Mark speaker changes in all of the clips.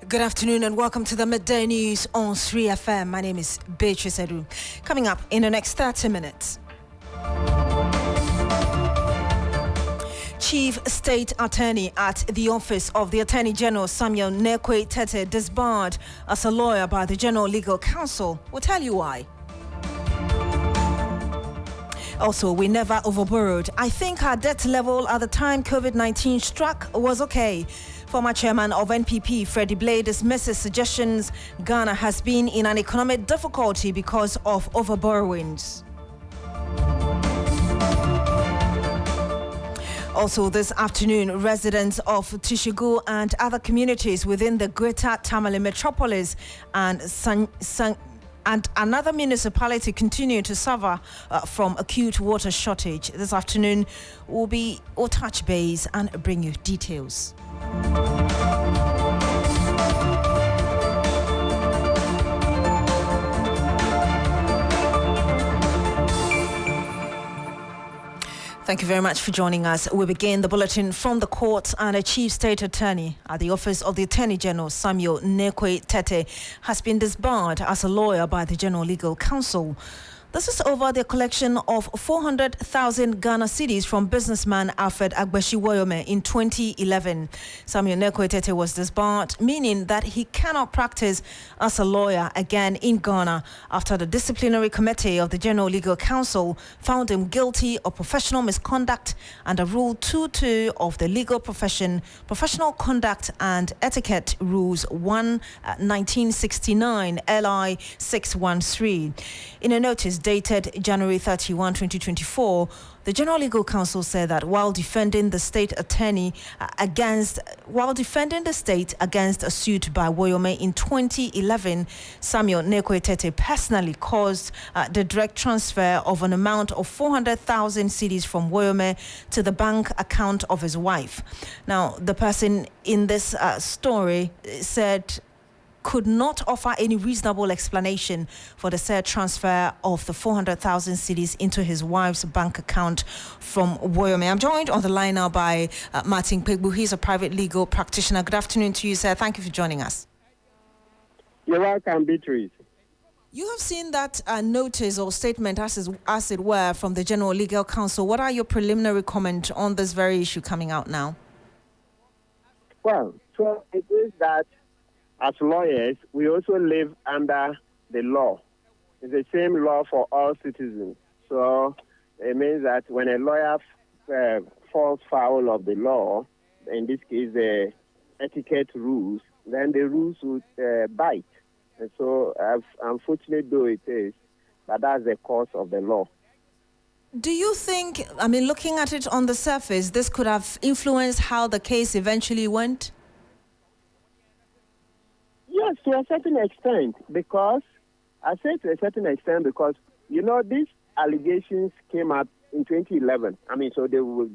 Speaker 1: Good afternoon and welcome to the Midday News on 3FM. My name is Beatrice. Coming up in the next 30 minutes. Chief State Attorney at the Office of the Attorney General Samuel Nekwe Tete disbarred as a lawyer by the General Legal Counsel. We'll tell you why. Also, we never overborrowed. I think our debt level at the time COVID-19 struck was okay. Former chairman of NPP, Freddie Blade, dismisses suggestions Ghana has been in an economic difficulty because of overborrowings. Also this afternoon, residents of Tishigu and other communities within the Greater Tamale metropolis and another municipality continue to suffer from acute water shortage. This afternoon, we'll touch base and bring you details. Thank you very much for joining us. We begin the bulletin from the courts, and a Chief State Attorney at the Office of the Attorney General, Samuel Nekwe Tete, has been disbarred as a lawyer by the General Legal Counsel. This is over the collection of 400,000 Ghana cedis from businessman Alfred Agbeshi Woyome in 2011. Samuel Nekwe Tete was disbarred, meaning that he cannot practice as a lawyer again in Ghana after the disciplinary committee of the General Legal Counsel found him guilty of professional misconduct under Rule 22 of the Legal Profession, Professional Conduct and Etiquette Rules 1, 1969, LI 613. In a notice dated January 31, 2024, the General Legal Counsel said that while defending the state against a suit by Woyome in 2011, Samuel Nekwe Tete personally caused the direct transfer of an amount of 400,000 cedis from Woyome to the bank account of his wife. Now, the person in this story said could not offer any reasonable explanation for the said transfer of the 400,000 cedis into his wife's bank account from Woyome. I'm joined on the line now by Martin Pegbu. He's a private legal practitioner. Good afternoon to you, sir. Thank you for joining us.
Speaker 2: You're welcome, Beatrice.
Speaker 1: You have seen that notice or statement, as it were, from the General Legal Counsel. What are your preliminary comments on this very issue coming out now?
Speaker 2: Well, so it is that as lawyers, we also live under the law. It's the same law for all citizens. So it means that when a lawyer falls foul of the law, in this case the etiquette rules, then the rules would bite. And so unfortunate though it is, but that's the course of the law.
Speaker 1: Do you think, looking at it on the surface, this could have influenced how the case eventually went?
Speaker 2: Yes, to a certain extent, because I say to a certain extent because, these allegations came up in 2011. So they were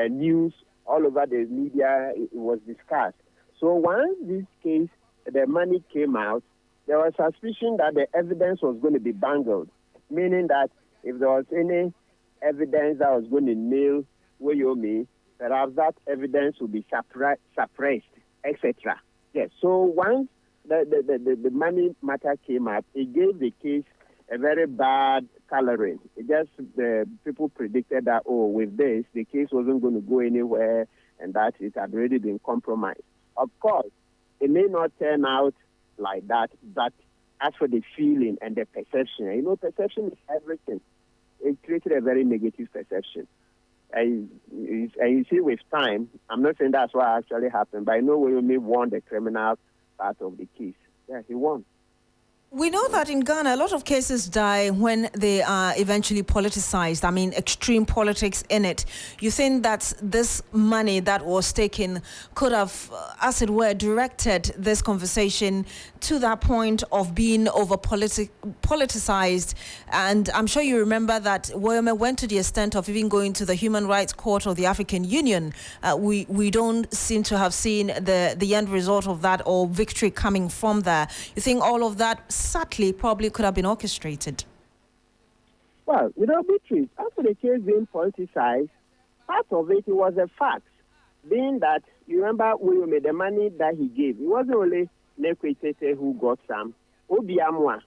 Speaker 2: news all over the media, it was discussed. So once this case, the money came out, there was suspicion that the evidence was going to be bungled, meaning that if there was any evidence that was going to nail Woyome, perhaps that evidence would be suppressed, etc. Yes, so once the money matter came up, it gave the case a very bad coloring. People predicted that, with this, the case wasn't going to go anywhere and that it had already been compromised. Of course, it may not turn out like that, but as for the feeling and the perception, perception is everything. It created a very negative perception. And you see, with time, I'm not saying that's what actually happened, but I know Woyome won the criminal part of the case. Yeah, he won.
Speaker 1: We know that in Ghana, a lot of cases die when they are eventually politicized. Extreme politics in it. You think that this money that was taken could have, as it were, directed this conversation to that point of being over politicized? And I'm sure you remember that Woyome went to the extent of even going to the Human Rights Court of the African Union. We don't seem to have seen the end result of that or victory coming from there. You think all of that subtly probably could have been orchestrated?
Speaker 2: Well, Beatrice, after the case being politicized, part of it was a fact being that, you remember, William, the money that he gave, it wasn't only Nekwe Tete who got some. Obiamwa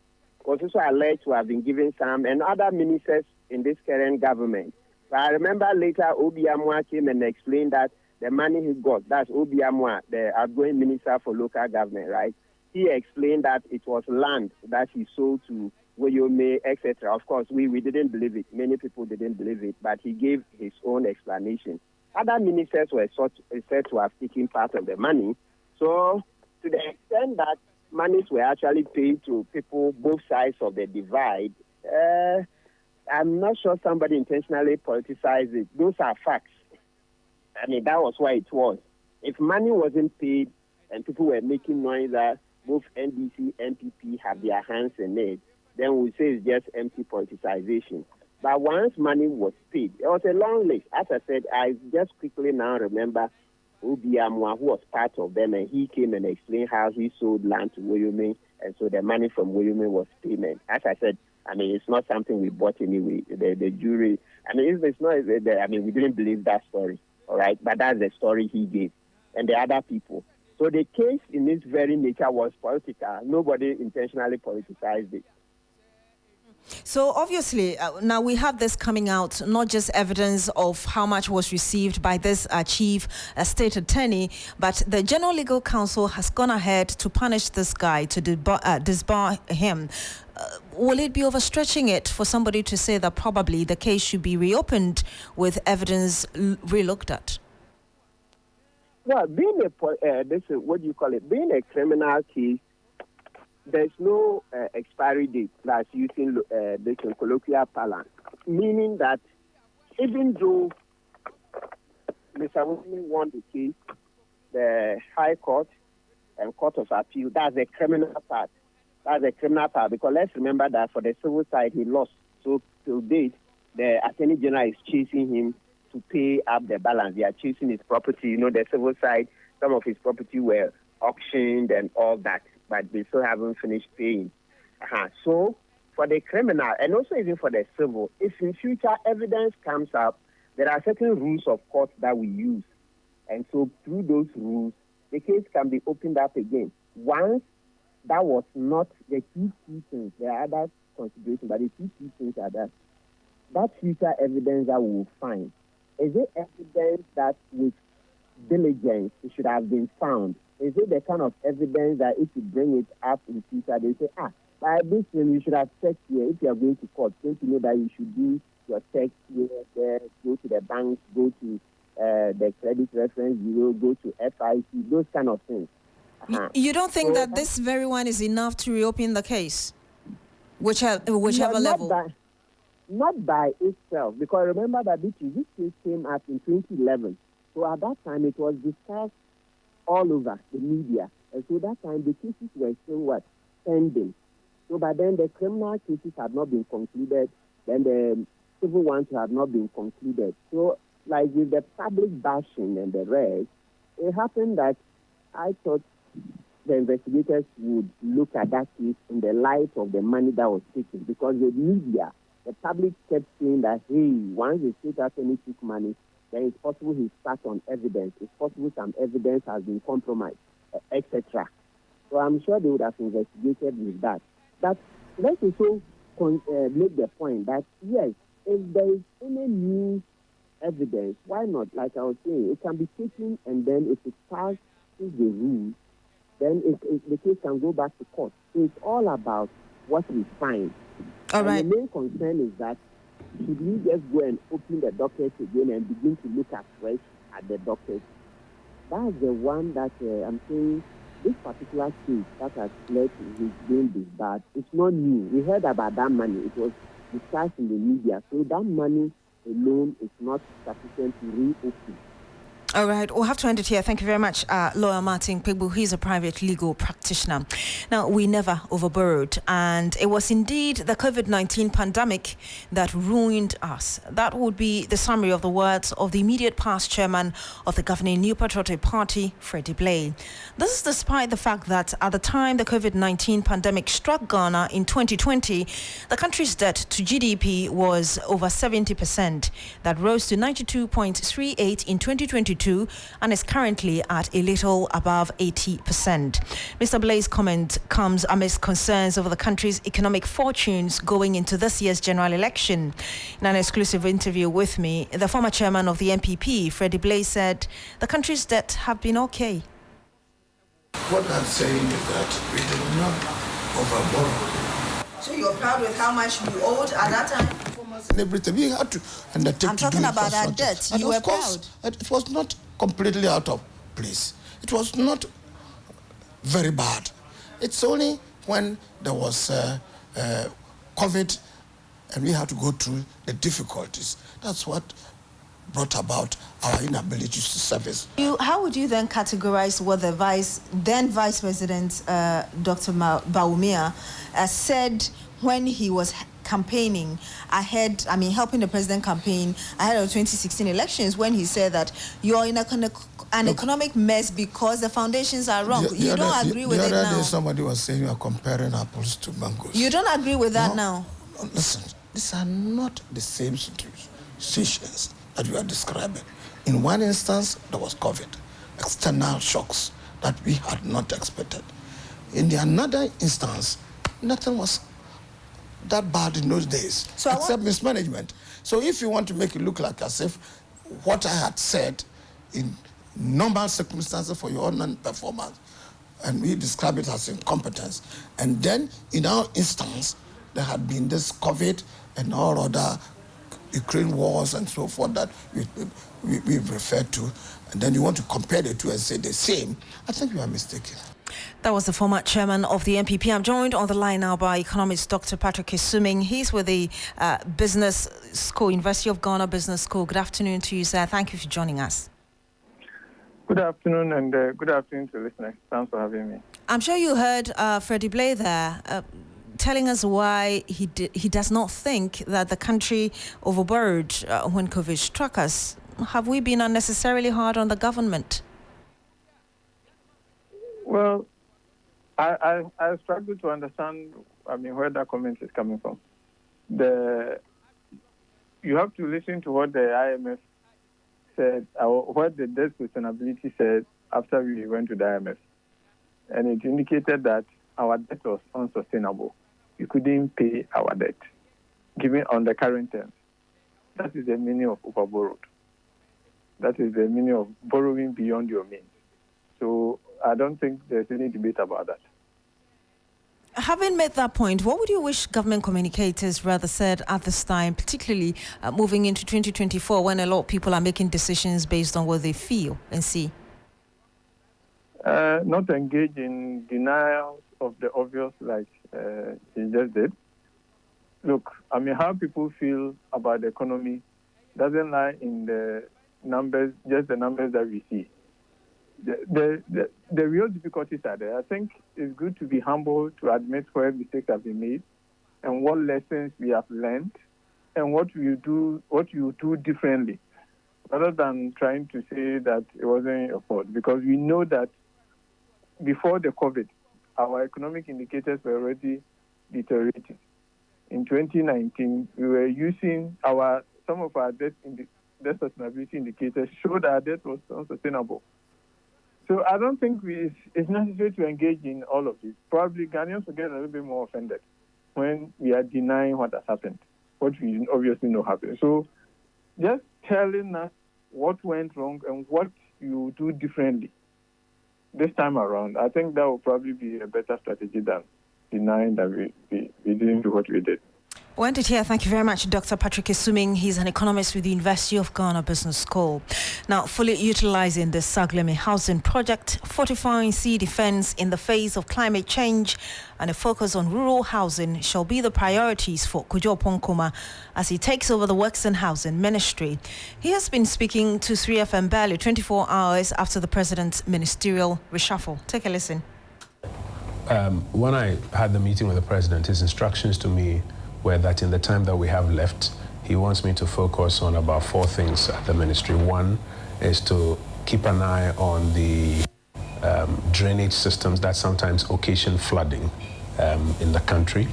Speaker 2: was also alleged to have been given some, and other ministers in this current government. But I remember later Obiamwa came and explained that the money he got, that's Obiamwa, the outgoing minister for local government, right? He explained that it was land that he sold to Woyome, etc. Of course, we didn't believe it. Many people didn't believe it, but he gave his own explanation. Other ministers were said to have taken part of the money. So, to the extent that monies were actually paid to people both sides of the divide, I'm not sure somebody intentionally politicized it. Those are facts. I mean, that was why it was. If money wasn't paid and people were making noise that both NDC and NPP have their hands in it, then we say it's just empty politicization. But once money was paid, it was a long list. As I said, I just quickly now remember Obiamwa, who was part of them, and he came and explained how he sold land to Woyome, and so the money from Woyome was payment. As I said, I mean, it's not something we bought anyway. The jury, I mean, it's not, I mean, we didn't believe that story, all right? But that's the story he gave, and the other people. So the case in its very nature was political. Nobody intentionally politicized it.
Speaker 1: So obviously, now we have this coming out, not just evidence of how much was received by this chief state attorney, but the General Legal Counsel has gone ahead to punish this guy, to disbar him. Will it be overstretching it for somebody to say that probably the case should be reopened with evidence relooked at?
Speaker 2: Well, being being a criminal case, there's no expiry date that's using this in colloquial parlance, meaning that even though Mr. Wilson won the case, the High Court and Court of Appeal, that's a criminal part. That's a criminal part, because let's remember that for the civil side, he lost. So till date, the Attorney General is chasing him to pay up the balance. They are chasing his property. You know, the civil side, some of his property were auctioned and all that, but they still haven't finished paying. So for the criminal, and also even for the civil, if in future evidence comes up, there are certain rules of court that we use. And so through those rules, the case can be opened up again. Once that was not the key things, there are other considerations, but the key things are that future evidence that we will find, is it evidence that with diligence it should have been found? Is it the kind of evidence that if you bring it up in future, they say, by this thing you should have checked here. If you are going to court, don't you know that you should do your checks here, there, go to the bank, go to the credit reference bureau, go to FIC, those kind of things.
Speaker 1: You don't think that this very one is enough to reopen the case, whichever level?
Speaker 2: Not by itself, because remember that this case came up in 2011. So at that time, it was discussed all over the media. And so that time, the cases were still pending. So by then, the criminal cases had not been concluded. Then the civil ones had not been concluded. So like with the public bashing and the rest, it happened that I thought the investigators would look at that case in the light of the money that was taken, because the media, the public kept saying that, hey, once the state attorney took money, then it's possible he sat on evidence. It's possible some evidence has been compromised, etc. So I'm sure they would have investigated with that. But let's also make the point that, yes, if there is any new evidence, why not? Like I was saying, it can be taken, and then if it passes the rules, then the case can go back to court. So it's all about what we find.
Speaker 1: All right.
Speaker 2: The main concern is that should we just go and open the docket again and begin to look afresh at the docket? That's the one that I'm saying, this particular case that has led to his being disbarred, it's not new. We heard about that money. It was discussed in the media. So that money alone is not sufficient to reopen.
Speaker 1: All right, we'll have to end it here. Thank you very much, Lawyer Martin Pigbu. He's a private legal practitioner. Now, we never overborrowed, and it was indeed the COVID-19 pandemic that ruined us. That would be the summary of the words of the immediate past chairman of the governing New Patriotic Party, Freddie Blay. This is despite the fact that at the time the COVID-19 pandemic struck Ghana in 2020, the country's debt to GDP was over 70%. That rose to 92.38 in 2022. 2022 and is currently at a little above 80%. Mr. Blay's comment comes amidst concerns over the country's economic fortunes going into this year's general election. In an exclusive interview with me, the former chairman of the NPP, Freddie Blay, said the country's debt have been okay.
Speaker 3: What I'm saying is that we did not overborrow.
Speaker 1: So you're proud with how much you owed at that time?
Speaker 3: And everything we had to undertake.
Speaker 1: I'm talking about our debt. You were proud.
Speaker 3: It was not completely out of place. It was not very bad. It's only when there was COVID and we had to go through the difficulties. That's what brought about our inability to service.
Speaker 1: How would you then categorize what the then Vice President Dr. Bawumia said when he was campaigning ahead, helping the president campaign ahead of 2016 elections, when he said that you're in an economic mess because the foundations are wrong? You don't agree with it now?
Speaker 3: The other day somebody was saying you are comparing apples to mangoes.
Speaker 1: You don't agree with that now?
Speaker 3: No, listen, these are not the same situations that you are describing. In one instance, there was COVID, external shocks that we had not expected. In the another instance, nothing was that bad in those days, except mismanagement. So if you want to make it look like as if what I had said in normal circumstances for your own performance, and we describe it as incompetence, and then in our instance, there had been this COVID and all other Ukraine wars and so forth that we've referred to, and then you want to compare the two and say the same, I think you are mistaken.
Speaker 1: That was the former chairman of the NPP. I'm joined on the line now by economist Dr. Patrick Esuming. He's with the Business School, University of Ghana Business School. Good afternoon to you, sir. Thank you for joining us.
Speaker 4: Good afternoon, and good afternoon to listeners. Thanks for having me.
Speaker 1: I'm sure you heard Freddie Blay there telling us why he does not think that the country overborrowed when COVID struck us. Have we been unnecessarily hard on the government?
Speaker 4: Well, I struggle to understand, where that comment is coming from. You have to listen to what the IMF said, or what the debt sustainability said after we went to the IMF. And it indicated that our debt was unsustainable. We couldn't pay our debt, given on the current terms. That is the meaning of overborrowed. That is the meaning of borrowing beyond your means. So I don't think there's any debate about that.
Speaker 1: Having made that point, what would you wish government communicators rather said at this time, particularly moving into 2024 when a lot of people are making decisions based on what they feel and see?
Speaker 4: Not engage in denial of the obvious like he just did. Look, how people feel about the economy doesn't lie in the numbers, just the numbers that we see. The real difficulties are there. I think it's good to be humble, to admit where mistakes have been made and what lessons we have learned and what you do differently, rather than trying to say that it wasn't your fault. Because we know that before the COVID, our economic indicators were already deteriorating. In 2019, we were using some of our debt sustainability indicators showed our debt was unsustainable. So I don't think it's necessary to engage in all of this. Probably Ghanaians will get a little bit more offended when we are denying what has happened, what we obviously know happened. So just telling us what went wrong and what you do differently this time around, I think that will probably be a better strategy than denying that we didn't do what we did.
Speaker 1: Well, ended here. Thank you very much, Dr. Patrick Esuming. He's an economist with the University of Ghana Business School. Now, fully utilizing the Saglemi housing project, fortifying sea defense in the face of climate change and a focus on rural housing shall be the priorities for Kojo Ponkoma as he takes over the Works and Housing Ministry. He has been speaking to 3FM barely 24 hours after the president's ministerial reshuffle. Take a listen.
Speaker 5: When I had the meeting with the president, his instructions to me were that in the time that we have left, he wants me to focus on about 4 things at the ministry. One is to keep an eye on the drainage systems that sometimes occasion flooding in the country.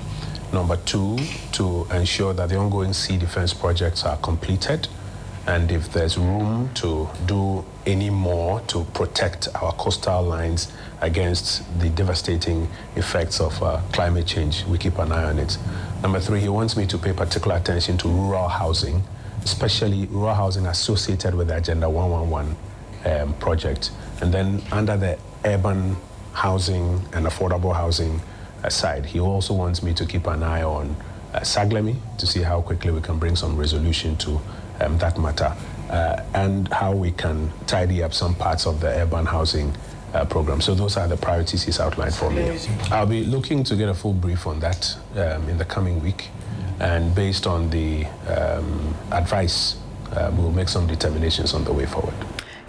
Speaker 5: Number 2, to ensure that the ongoing sea defense projects are completed. and if there's room to do any more to protect our coastal lines against the devastating effects of climate change, we keep an eye on it. Number 3, he wants me to pay particular attention to rural housing, especially rural housing associated with the Agenda 111 project. And then under the urban housing and affordable housing side, he also wants me to keep an eye on Saglemi to see how quickly we can bring some resolution to that matter, and how we can tidy up some parts of the urban housing program. So those are the priorities he's outlined for me. I'll be looking to get a full brief on that in the coming week, and based on the advice, we'll make some determinations on the way forward.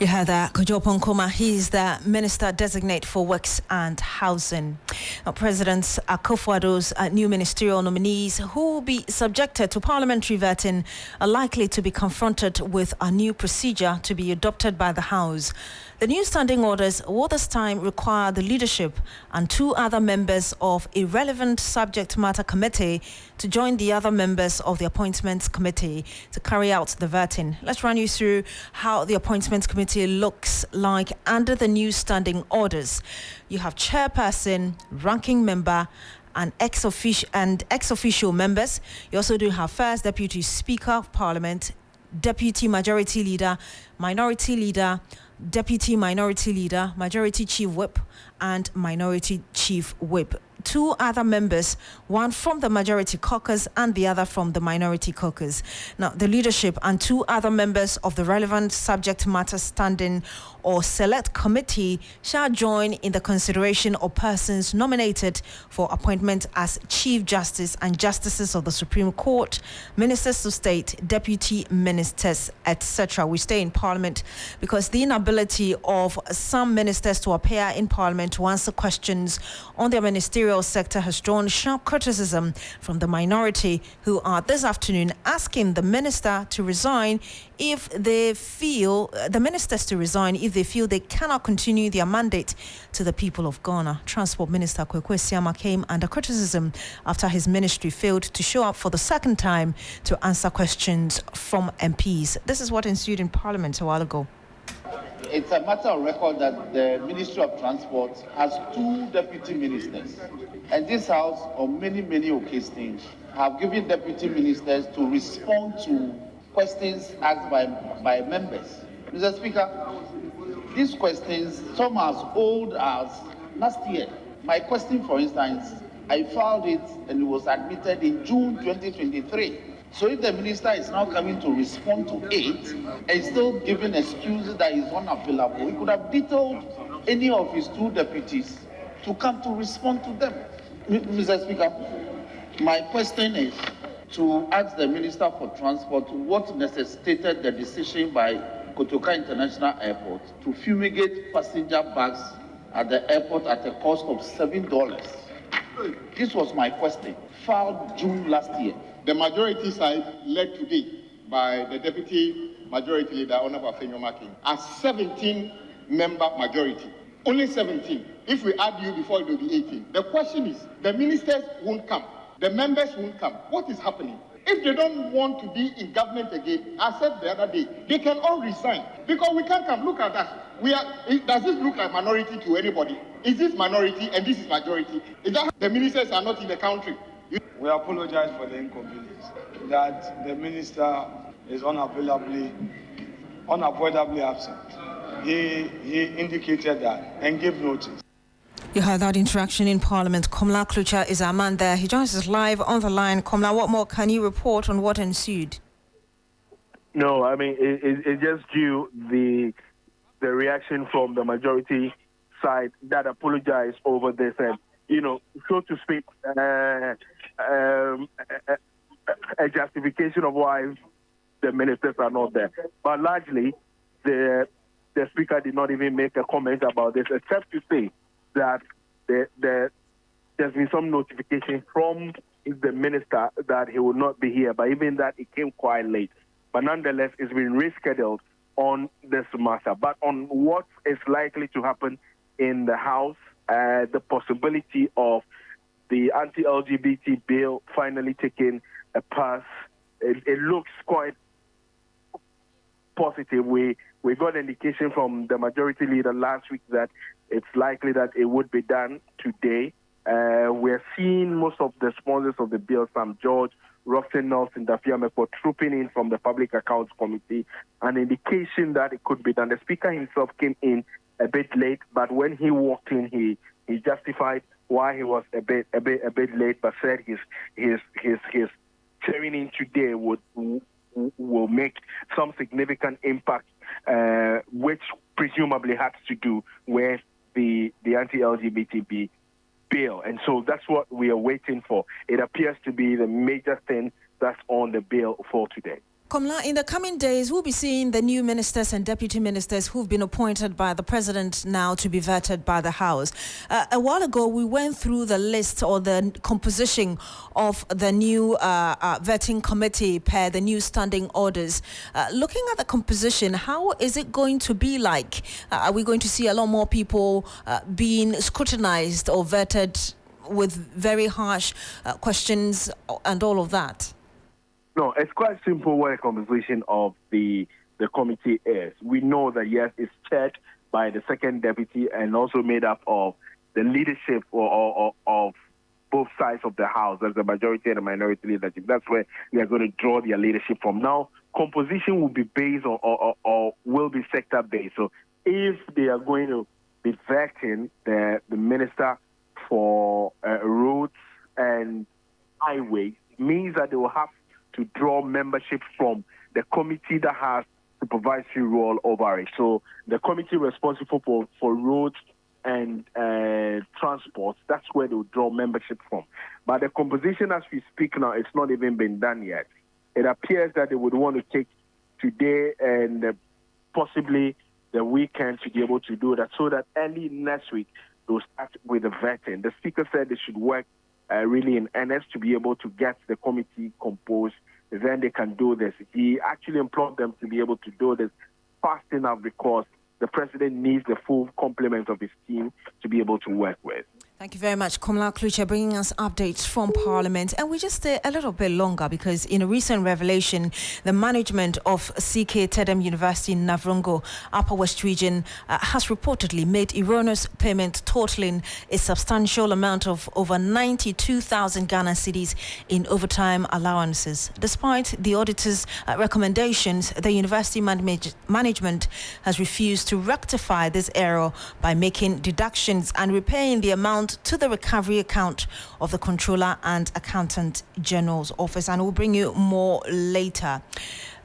Speaker 1: You heard that, Kojo Ponkoma. He's the Minister Designate for Works and Housing. Now, President Akufo-Addo's new ministerial nominees who will be subjected to parliamentary vetting are likely to be confronted with a new procedure to be adopted by the House. The new standing orders will this time require the leadership and 2 other members of a relevant subject matter committee to join the other members of the appointments committee to carry out the vetting. Let's run you through how the appointments committee looks like under the new standing orders. You have chairperson, ranking member, and ex officio members. You also do have first deputy speaker of parliament, deputy majority leader, minority leader, deputy minority leader, majority chief whip, and minority chief whip. 2 other members, one from the majority caucus and the other from the minority caucus. Now, the leadership and 2 other members of the relevant subject matter standing or select committee shall join in the consideration of persons nominated for appointment as Chief Justice and Justices of the Supreme Court, Ministers of State, Deputy Ministers, etc. We stay in Parliament because the inability of some ministers to appear in Parliament to answer questions on their ministerial sector has drawn sharp criticism from the minority, who are this afternoon asking the minister to resign if they feel they cannot continue their mandate to the people of Ghana. Transport Minister Kwekwe Siama came under criticism after his ministry failed to show up for the second time to answer questions from MPs. This is what ensued in Parliament a while ago.
Speaker 6: It's a matter of record that the Ministry of Transport has 2 deputy ministers. And this House, on many, many occasions, have given deputy ministers to respond to questions asked by members. Mr. Speaker, these questions, some as old as last year. My question, for instance, I filed it and it was admitted in June 2023. So if the minister is now coming to respond to it and still giving excuses that he's unavailable, he could have detailed any of his 2 deputies to come to respond to them. Mr. Speaker, my question is to ask the Minister for Transport what necessitated the decision by Kotoka International Airport to fumigate passenger bags at the airport at a cost of $7. This was my question, filed June last year.
Speaker 7: The majority side, led today by the Deputy Majority Leader, Honorable Fenyo Makin, a 17-member majority. Only 17. If we add you before, it will be 18. The question is, the ministers won't come. The members won't come. What is happening? If they don't want to be in government again, I said the other day, they can all resign. Because we can't come. Look at us. Does this look like minority to anybody? Is this minority and this is majority? Is that the ministers are not in the country?
Speaker 8: We apologize for the inconvenience that the minister is unavoidably absent. He indicated that and gave notice.
Speaker 1: You heard that interaction in Parliament. Komla Klucha is our man there. He joins us live on the line. Komla, what more can you report on what ensued?
Speaker 2: No, I mean, it's just due the reaction from the majority side that apologized over this and, so to speak, a justification of why the ministers are not there. But largely, the speaker did not even make a comment about this, except to say that there's been some notification from the minister that he will not be here. But even that, it came quite late. But nonetheless, it's been rescheduled on this matter. But on what is likely to happen in the House, the possibility of the anti-LGBT bill finally taking a pass, it looks quite
Speaker 9: positive. We got indication from the majority leader last week that it's likely that it would be done today. We're seeing most of the sponsors of the bill, Sam George, Roxanne Nelson, Dafiame, trooping in from the Public Accounts Committee, an indication that it could be done. The Speaker himself came in a bit late, but when he walked in, he justified why he was a bit late, but said his chairing in today will make some significant impact, which presumably has to do with the anti-LGBT bill. And so that's what we are waiting for. It appears to be the major thing that's on the bill for today.
Speaker 1: Komla, in the coming days, we'll be seeing the new ministers and deputy ministers who've been appointed by the president now to be vetted by the House. A while ago, we went through the list or the composition of the new vetting committee per the new standing orders. Looking at the composition, how is it going to be like? Are we going to see a lot more people being scrutinized or vetted with very harsh questions and all of that?
Speaker 9: No, it's quite simple what the composition of the committee is. We know that, yes, it's chaired by the second deputy and also made up of the leadership of both sides of the House, as the majority and the minority leadership. That's where they are going to draw their leadership from. Now, composition will be based on or will be sector-based. So if they are going to be vetting the minister for roads and highways, it means that they will have to draw membership from the committee that has supervisory role over it. So the committee responsible for roads and transport, that's where they will draw membership from. But the composition as we speak now, it's not even been done yet. It appears that they would want to take today and possibly the weekend to be able to do that, so that early next week they'll start with the vetting. The Speaker said they should work really in earnest to be able to get the committee composed. Then they can do this. He actually implored them to be able to do this fast enough because the president needs the full complement of his team to be able to work with.
Speaker 1: Thank you very much, Komla Kluche, bringing us updates from Parliament. And we just stay a little bit longer because in a recent revelation, the management of CK Tedem University in Navrongo, Upper West Region, has reportedly made erroneous payment totaling a substantial amount of over 92,000 Ghana cedis in overtime allowances. Despite the auditor's recommendations, the university management has refused to rectify this error by making deductions and repaying the amount to the recovery account of the Controller and Accountant General's office, and we'll bring you more later.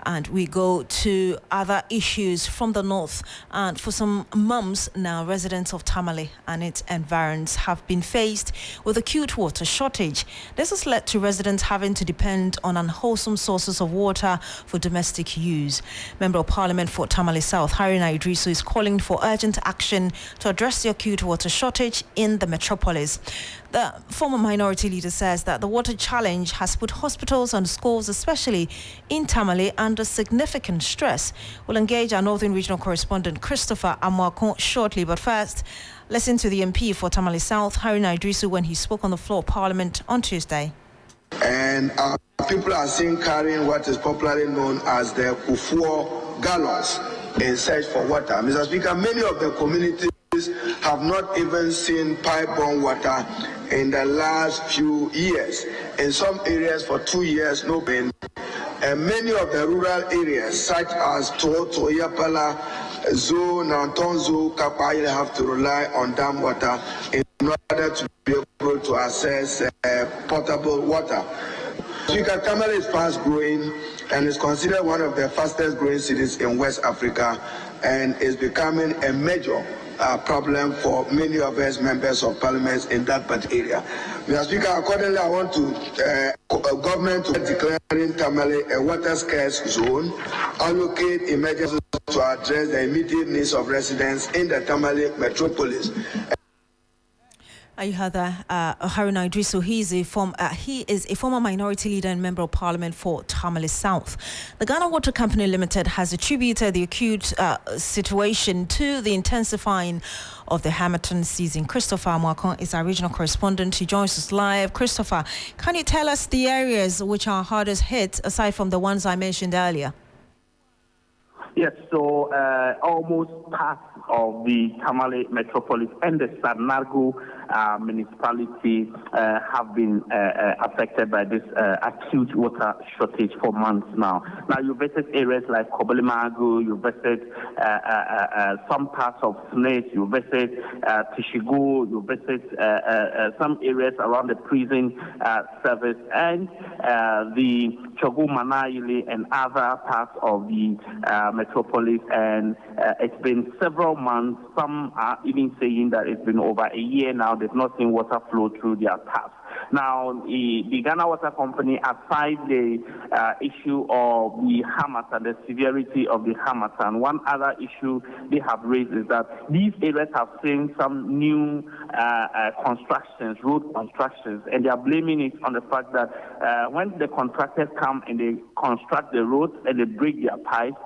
Speaker 1: And we go to other issues from the north. And for some months now, residents of Tamale and its environs have been faced with acute water shortage. This has led to residents having to depend on unwholesome sources of water for domestic use. Member of Parliament for Tamale South, Haruna Idrisu, is calling for urgent action to address the acute water shortage in the metropolis. The former minority leader says that the water challenge has put hospitals and schools, especially in Tamale, under significant stress. We'll engage our Northern Regional correspondent Christopher Amwakon shortly, but first, listen to the MP for Tamale South, Haruna Idrisu, when he spoke on the floor of Parliament on Tuesday.
Speaker 10: And our people are seen carrying what is popularly known as the Kufuor gallons in search for water. Mr. Speaker, many of the communities have not even seen pipe-borne water in the last few years. In some areas for 2 years, no rain. And many of the rural areas, such as Toto, Yapala, Zoo, Nantonzo, Kapayel, have to rely on dam water in order to be able to access potable water. Speaker, Tamale is fast growing and is considered one of the fastest growing cities in West Africa and is becoming a major problem for many of us members of parliament in that particular area. Mr. Speaker, accordingly, I want to government to declaring Tamale a water scarce zone, allocate emergencies to address the immediate needs of residents in the Tamale metropolis.
Speaker 1: You heard that, Haruna Idrisu. He is a former minority leader and member of Parliament for Tamale South. The Ghana Water Company Limited has attributed the acute situation to the intensifying of the Hamilton season. Christopher Amwakon is our regional correspondent. He joins us live. Christopher, can you tell us the areas which are hardest hit, aside from the ones I mentioned earlier?
Speaker 9: Yes, so almost part of the Tamale metropolis and the Sanargo municipality have been affected by this acute water shortage for months now. Now, you visit areas like Kobolimagu, you visit some parts of Snake, you visit Tishigo, you visit some areas around the prison service, and the Chogu Manaili and other parts of the metropolis, and it's been several months. Some are even saying that it's been over a year now. They've not seen water flow through their taps. Now, the Ghana Water Company, aside the issue of the Hamatan, the severity of the Hamatan, one other issue they have raised is that these areas have seen some new constructions, road constructions, and they are blaming it on the fact that when the contractors come and they construct the roads and they break their pipes,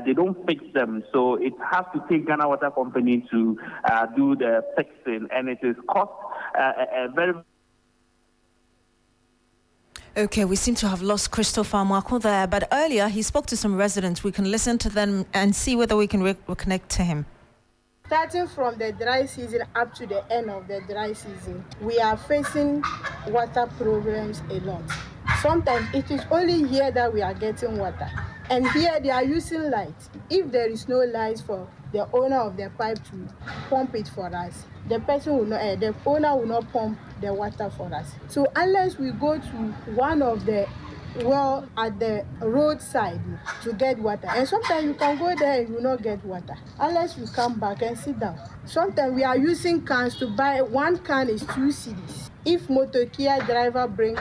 Speaker 9: they don't fix them. So it has to take Ghana Water Company to do the fixing, and it is cost a very.
Speaker 1: Okay, we seem to have lost Christopher Mwako there, but earlier he spoke to some residents. We can listen to them and see whether we can reconnect to him.
Speaker 11: Starting from the dry season up to the end of the dry season, we are facing water problems a lot. Sometimes it is only here that we are getting water, and here they are using light. If there is no light for the owner of the pipe to pump it for us, the owner will not pump the water for us. So unless we go to one of the well at the roadside to get water, and sometimes you can go there and you will not get water unless you come back and sit down. Sometimes we are using cans to buy. One can is 2 cedis. If motokia driver brings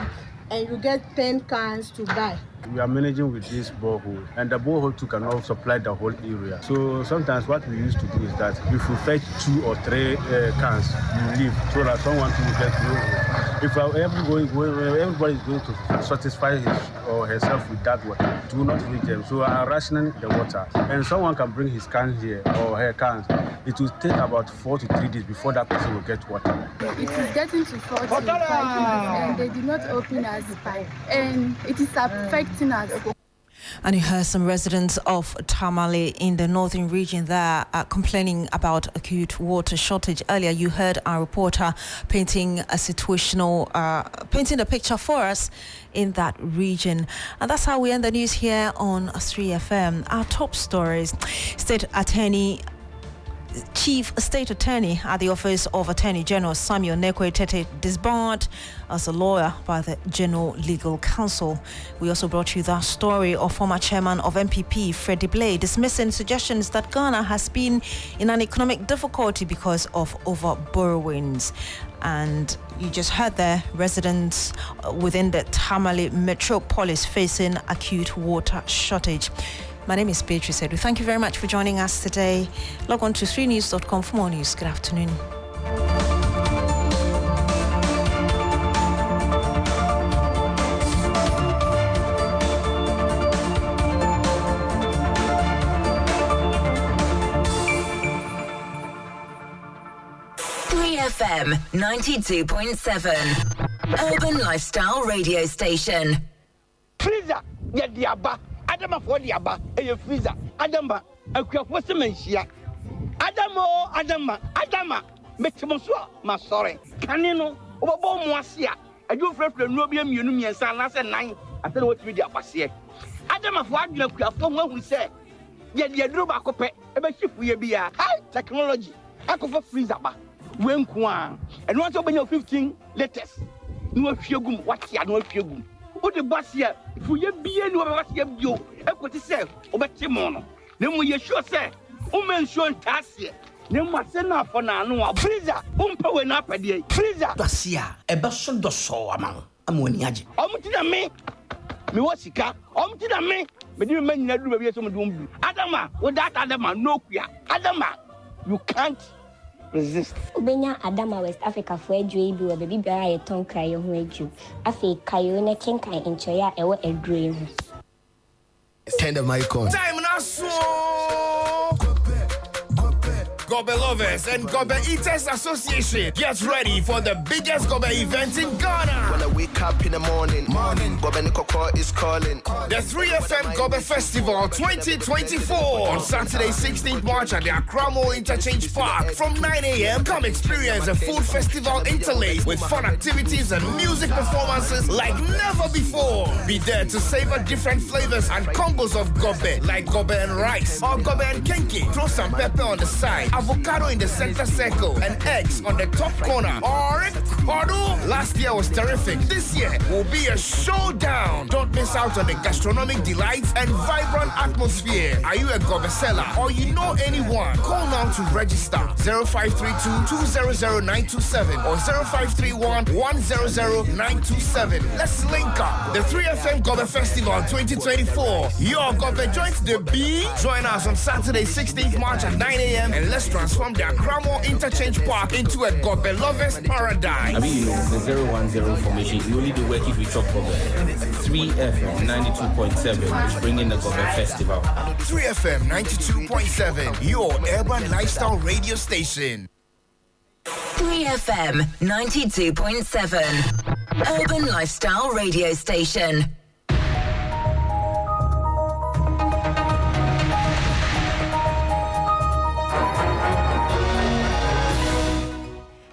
Speaker 11: and you get 10 cans to buy.
Speaker 12: We are managing with this borehole, and the borehole too cannot supply the whole area. So sometimes what we used to do is that if we fetch 2 or 3 cans, you leave so that someone will get through. If everybody is going to satisfy his or herself with that water, it will not reach them. So I'm rationing the water, and someone can bring his can here or her cans. It will take about 4 to 3 days before that person will get water.
Speaker 13: It is getting to 4 to 5 days, and they did not open us pipe, and it is affecting us.
Speaker 1: And you heard some residents of Tamale in the northern region there complaining about acute water shortage. Earlier, you heard our reporter painting a painting a picture for us in that region. And that's how we end the news here on 3FM. Our top stories: Chief State Attorney at the Office of Attorney General Samuel Nekwe Tete disbarred as a lawyer by the General Legal Council. We also brought you that story of former chairman of MPP Freddie Blay dismissing suggestions that Ghana has been in an economic difficulty because of over-borrowings. And you just heard there, residents within the Tamale metropolis facing acute water shortage. My name is Beatrice. Thank you very much for joining us today. Log on to 3news.com for more news. Good afternoon.
Speaker 14: FM 92.7 Urban Lifestyle Radio Station.
Speaker 15: Freezer, get the abba. Adama for the abba, a freezer. Adama, a craftsmanship. Adama, make some my sorry. Can you know? Over Moasia, I do fresh the Nobium Unum and San last night. I don't know what we did up here. Adama for you craft from what we say. Yet the Druba Cope, a ship we be a high technology. I could for freezer. When Kwan, and once open your 15 letters. No fugum, what ya no fugum. What the bus here, if we be any of us, you, I put it self, over Timono. Then we sure say, woman shown task here. Then what's enough for now? Freezer, power up a day. Freezer, Dacia, a person does so among Ammoniaji. To the me, Miwasika, to the me, but you may not do some doom. Adama, without Adama, no queer. Adama, you can't resist.
Speaker 16: Ubenya Adama West Africa for a dream, or baby bear a tongue cry on you. Afe Kayona Kenka in Choya, a dream. Tender my con. Time now, so
Speaker 17: Gobe lovers and Gobe Eaters Association, get ready for the biggest Gobe event in Ghana.
Speaker 18: When I wake up in the morning, Gobe Nikoko is calling.
Speaker 17: The 3FM Gobe Festival 2024 on Saturday, 16th March at the Accra Mall Interchange Park from 9 a.m. Come experience a food festival interlaced with fun activities and music performances like never before. Be there to savor different flavors and combos of Gobe, like Gobe and rice or Gobe and kenke. Throw some pepper on the side, avocado in the center circle, and eggs on the top corner. Last year was terrific. This year will be a showdown. Don't miss out on the gastronomic delights and vibrant atmosphere. Are you a Gobe seller or you know anyone? Call now to register 0532-200-927 or 0531-100-927. Let's link up. The 3FM Gobe Festival 2024. Your Gobe joint the B. Join us on Saturday, 16th March at 9 a.m. and let's transform the Accra Mall Interchange Park into a Gobe lovers paradise.
Speaker 19: I mean, you know, the 010 formation, you only do work if we chop Gobe. 3FM 92.7 is bringing the Gobe Festival.
Speaker 17: 3FM 92.7, your urban lifestyle radio station.
Speaker 14: 3FM 92.7, urban lifestyle radio station.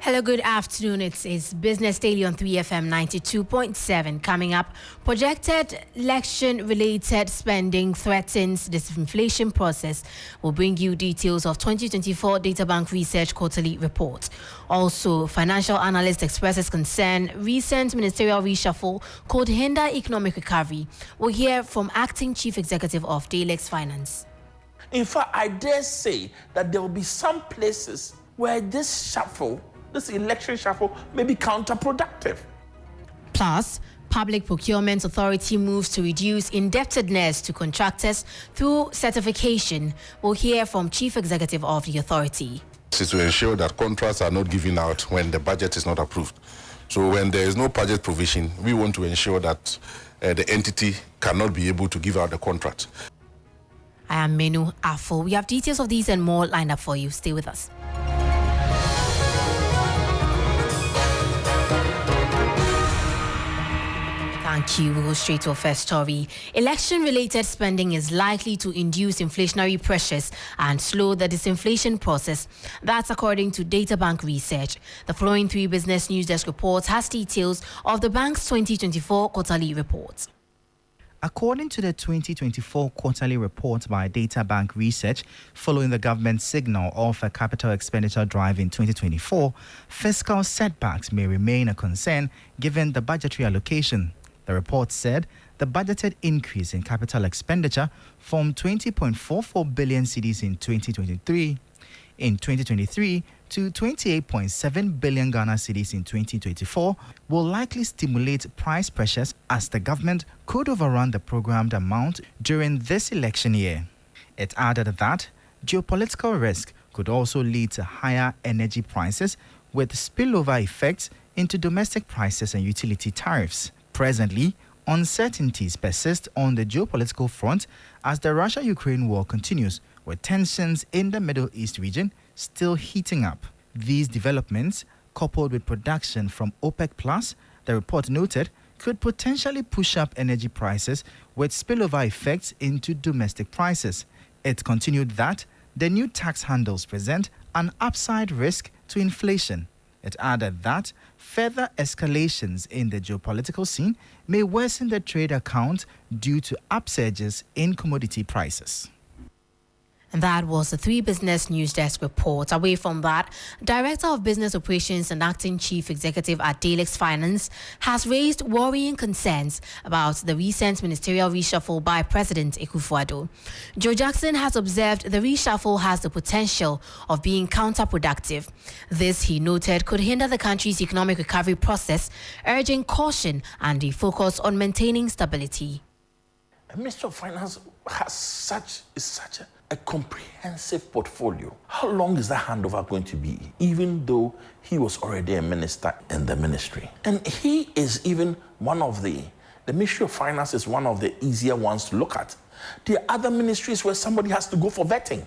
Speaker 20: Hello, good afternoon. It's Business Daily on 3FM 92.7. Coming up, projected election-related spending threatens disinflation process. We'll bring you details of 2024 Data Bank Research Quarterly Report. Also, financial analyst expresses concern recent ministerial reshuffle could hinder economic recovery. We'll hear from Acting Chief Executive of Dalex Finance.
Speaker 21: In fact, I dare say that there will be some places where this election shuffle may be counterproductive.
Speaker 20: Plus, Public Procurement Authority moves to reduce indebtedness to contractors through certification. We'll hear from Chief Executive of the authority.
Speaker 22: This is to ensure that contracts are not given out when the budget is not approved. So when there is no budget provision, we want to ensure that the entity cannot be able to give out the contract.
Speaker 20: I am Menu Afo. We have details of these and more lined up for you. Stay with us. Thank you. We'll go straight to our first story. Election-related spending is likely to induce inflationary pressures and slow the disinflation process. That's according to Data Bank Research. The following 3 Business News Desk reports has details of the bank's 2024 quarterly report.
Speaker 23: According to the 2024 quarterly report by Data Bank Research, following the government's signal of a capital expenditure drive in 2024, fiscal setbacks may remain a concern given the budgetary allocation. The report said the budgeted increase in capital expenditure from 20.44 billion cedis in 2023 to 28.7 billion Ghana cedis in 2024 will likely stimulate price pressures as the government could overrun the programmed amount during this election year. It added that geopolitical risk could also lead to higher energy prices with spillover effects into domestic prices and utility tariffs. Presently, uncertainties persist on the geopolitical front as the Russia-Ukraine war continues, with tensions in the Middle East region still heating up. These developments, coupled with production from OPEC+, the report noted, could potentially push up energy prices with spillover effects into domestic prices. It continued that the new tax handles present an upside risk to inflation. It added that further escalations in the geopolitical scene may worsen the trade account due to upsurges in commodity prices.
Speaker 20: And that was the 3 Business News Desk report. Away from that, Director of Business Operations and Acting Chief Executive at Dalex Finance has raised worrying concerns about the recent ministerial reshuffle by President Akufo-Addo. Joe Jackson has observed the reshuffle has the potential of being counterproductive. This, he noted, could hinder the country's economic recovery process, urging caution and a focus on maintaining stability.
Speaker 21: The Minister of Finance has such a comprehensive portfolio. How long is that handover going to be, even though he was already a minister in the ministry? And he is even one of the Ministry of Finance is one of the easier ones to look at. There are other ministries where somebody has to go for vetting.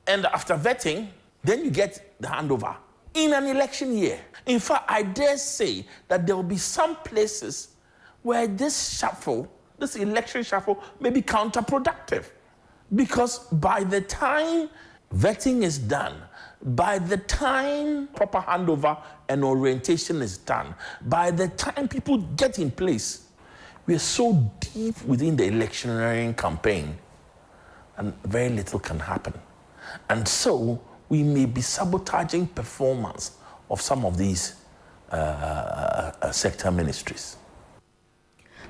Speaker 21: And after vetting, Then you get the handover in an election year. In fact, I dare say that there will be some places where this election shuffle may be counterproductive. Because by the time vetting is done, by the time proper handover and orientation is done, by the time people get in place, we are so deep within the electioneering campaign and very little can happen. And so we may be sabotaging performance of some of these sector ministries.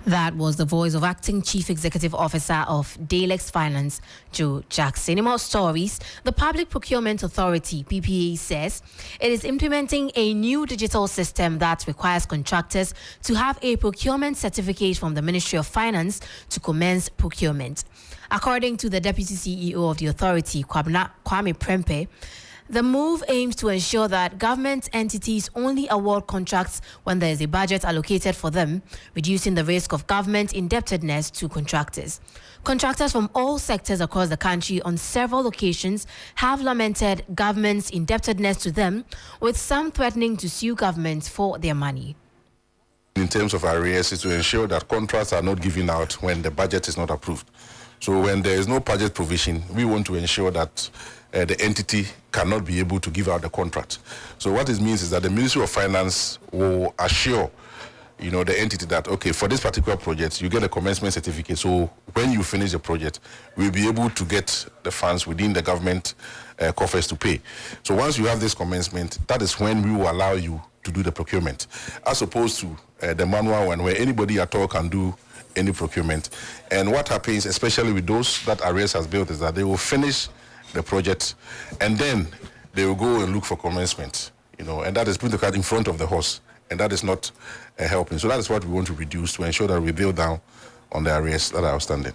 Speaker 20: That was the voice of Acting Chief Executive Officer of Dalex Finance, Joe Jackson. In more stories, the Public Procurement Authority, PPA, says it is implementing a new digital system that requires contractors to have a procurement certificate from the Ministry of Finance to commence procurement. According to the Deputy CEO of the authority, Kwame Prempeh, the move aims to ensure that government entities only award contracts when there is a budget allocated for them, reducing the risk of government indebtedness to contractors. Contractors from all sectors across the country on several occasions have lamented government's indebtedness to them, with some threatening to sue governments for their money.
Speaker 22: In terms of arrears, is to ensure that contracts are not given out when the budget is not approved. So when there is no budget provision, we want to ensure that the entity cannot be able to give out the contract. So what it means is that the Ministry of Finance will assure, the entity that, okay, for this particular project, you get a commencement certificate. So when you finish the project, we'll be able to get the funds within the government coffers to pay. So once you have this commencement, that is when we will allow you to do the procurement, as opposed to the manual one where anybody at all can do any procurement. And what happens, especially with those that arrears has built, is that they will finish the project and then they will go and look for commencement, and that is putting the cart in front of the horse, and that is not helping. So that is what we want to reduce to ensure that we build down on the arrears that are outstanding.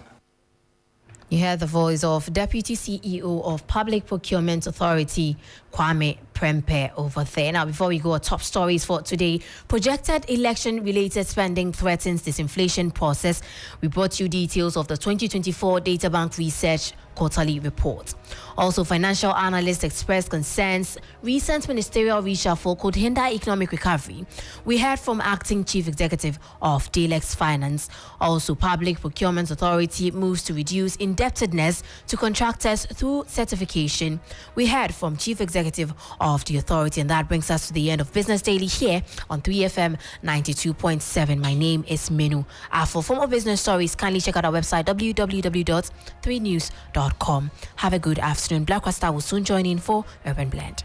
Speaker 20: You heard the voice of Deputy CEO of Public Procurement Authority, Kwame Prempeh, over there. Now, before we go, top stories for today. Projected election-related spending threatens disinflation process. We brought you details of the 2024 Databank Research quarterly report. Also, financial analysts expressed concerns recent ministerial reshuffle could hinder economic recovery. We heard from Acting Chief Executive of Dalex Finance. Also, Public Procurement Authority moves to reduce indebtedness to contractors through certification. We heard from Chief Executive of the authority, and that brings us to the end of Business Daily here on 3FM 92.7. My name is Minu Afo. For more business stories, kindly check out our website www.3news.com. Have a good afternoon. Black Star will soon join in for Urban Blend.